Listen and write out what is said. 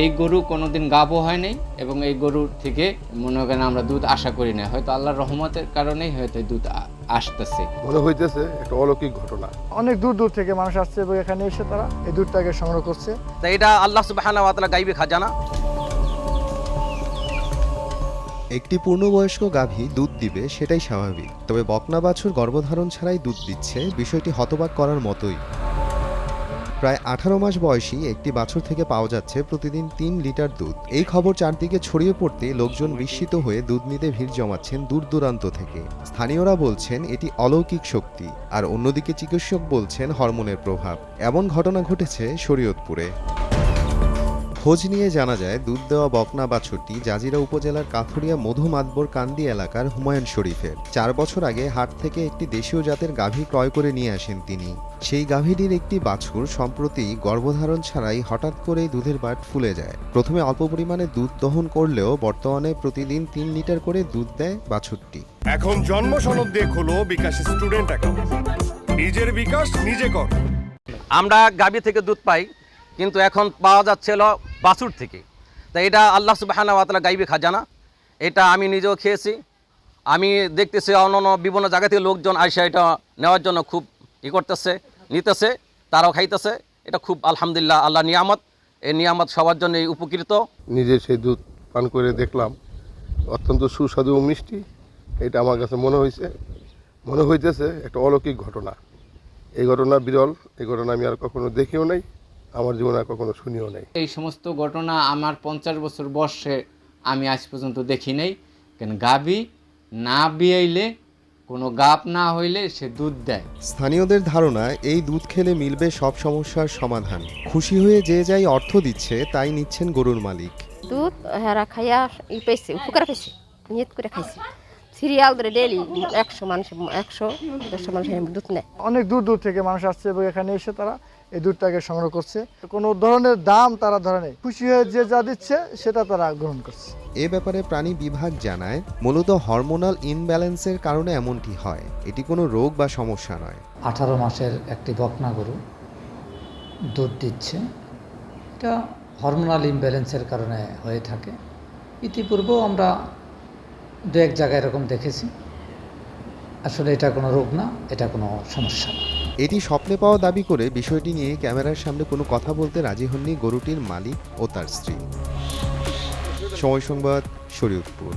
এই গরু কোনোদিন গাভও হয় নাই এবং এই গরুর থেকে মনে করেন আমরা দুধ আশা করি না, হয়তো আল্লাহর রহমতের কারণেই হয়তো দুধ আসতেছে। মনে হইতেছে একটা অলৌকিক ঘটনা। অনেক দূর দূর থেকে মানুষ আসছে এবং এখানে এসে তারা এই দুধটাকে সংগ্রহ করছে। তো এটা আল্লাহ সুবহানাহু ওয়া তাআলা গায়বী খাজানা। একটি পূর্ণবয়স্ক গাভী দুধ দিবে সেটাই স্বাভাবিক, তবে বকনা বাছুর গর্ভধারণ ছাড়াই দুধ দিচ্ছে, বিষয়টি হতবাক করার মতোই। প্রায় 18 মাস বয়সী একটি বাছুর থেকে পাওয়া যাচ্ছে প্রতিদিন 3 লিটার দুধ। এই খবর চারদিকে ছড়িয়ে পড়তে লোকজন বিস্মিত হয়ে দুধ নিতে ভিড় জমাচ্ছেন দূর দূরান্ত থেকে। স্থানীয়রা বলছেন এটি অলৌকিক শক্তি, আর অন্যদিকে চিকিৎসক বলছেন হরমোনের প্রভাব। এমন ঘটনা ঘটেছে শরীয়তপুরে। খোঁজ নিয়ে জানা যায় দুধ দেওয়া বকনা বাছুরটি জাজিরা উপজেলার কাথুরিয়া মধু মাতবর কান্দি এলাকার হুমায়ুন শরীফের। 4 বছর আগে হাট থেকে একটি দেশীয় জাতের গাভী ক্রয় করে নিয়ে আসেন তিনি। সেই গাভীটির একটি বাছুর সম্প্রতি গর্ভধারণ ছাড়াই হঠাৎ করেই দুধের বাট ফুলে যায়। প্রথমে অল্প পরিমাণে দুধ দহন করলেও বর্তমানে প্রতিদিন 3 লিটার করে দুধ দেয় বাছুরটি। এখন জন্ম সনদ দিয়ে খোলো বিকাশ স্টুডেন্ট অ্যাকাউন্ট। নিজের বিকাশ নিজে কর। আমরা গাভী থেকে দুধ পাই, কিন্তু এখন পাওয়া যাচ্ছে হলো বাছুর থেকে। তো এটা আল্লাহ সুবহানাহু ওয়া তাআলা গায়বী খাজানা। এটা আমি নিজেও খেয়েছি, আমি দেখতেছি অন্যান্য বিভিন্ন জায়গা থেকে লোকজন আইসা এটা নেওয়ার জন্য খুব করতেছে, নিতেছে, তারাও খাইতেছে। এটা খুব আলহামদুলিল্লাহ আল্লাহ নিয়ামত, এই নিয়ামত সবার জন্য উপকৃত। নিজে সেই দুধ পান করে দেখলাম, অত্যন্ত সুস্বাদু ও মিষ্টি। এটা আমার কাছে মনে হইতেছে একটা অলৌকিক ঘটনা। এই ঘটনা বিরল, এই ঘটনা আমি আর কখনো দেখিও নাই, আমার জীবনে আর কখনো শুনিও নাই। এই সমস্ত ঘটনা আমার 50 বছর বয়সে আমি আজ পর্যন্ত দেখি নাই। কেন গাভী না বিয়াইলে, কোনো গাপ না হইলে সে দুধ দেয়। স্থানীয়দের ধারণা এই দুধ খেলে মিলবে সব সমস্যার সমাধান। খুশি হয়ে যে যাই অর্থ দিচ্ছে তাই নিচ্ছেন গরুর মালিক। দুধ হেরা খাইয়া পেয়েছে, উপকার পেয়েছে, নিয়ত করে খাইছে। সিরিয়াল ধরে ডেলি 100 মানুষ 100-150 মানুষ দুধ নেয়। অনেক দূর দূর থেকে মানুষ আসছে এবং এখানে এসে তারা এই দুধটাকে সংগ্রহ করছে। কোনো ধরনের দাম তারা ধরে নেই, খুশি হয়ে যে যা দিচ্ছে সেটা তারা গ্রহণ করছে। এ ব্যাপারে প্রাণী বিভাগ জানায়, মূলত হরমোনাল ইনব্যালেন্সের কারণে এমনটি হয়, এটি কোনো রোগ বা সমস্যা নয়। 18 মাসের একটি বকনা গরু দুধ দিচ্ছে, এটা হরমোনাল ইমব্যালেন্সের কারণে হয়ে থাকে। ইতিপূর্বেও আমরা 2-1 জায়গায় এরকম দেখেছি। আসলে এটা কোনো রোগ না, এটা কোনো সমস্যা না। এটি স্বপ্নে পাওয়া দাবি করে বিষয়টি নিয়ে ক্যামেরার সামনে কোনো কথা বলতে রাজি হননি গরুটির মালিক ও তার স্ত্রী। সময় সংবাদ, শরীয়তপুর।